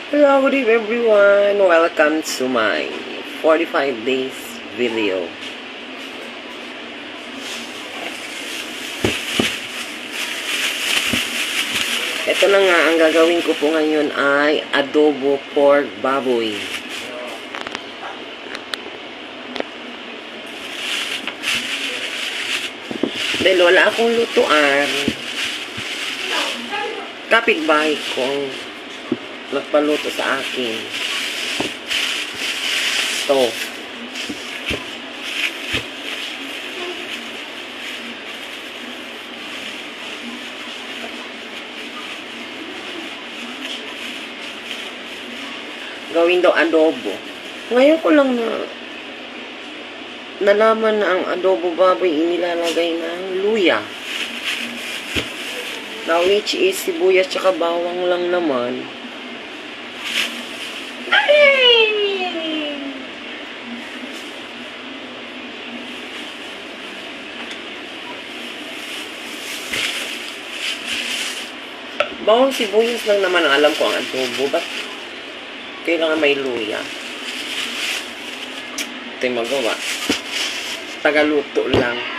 Hello, good evening everyone. Welcome to my 45 days video. Ito na nga, ang gagawin ko po ngayon ay adobo pork baboy. Dahil wala akong lutuan, kapitbahay kong nagpaluto sa akin. Ito. Gawin daw adobo. Ngayon ko lang nalaman na ang adobo baboy inilalagay ng luya. Now, which is sibuyas tsaka bawang lang naman. Bawang sibuyas lang naman ang alam ko ang adobo. Ba't kailangan may luya? Ito yung magawa. Tagaluto lang.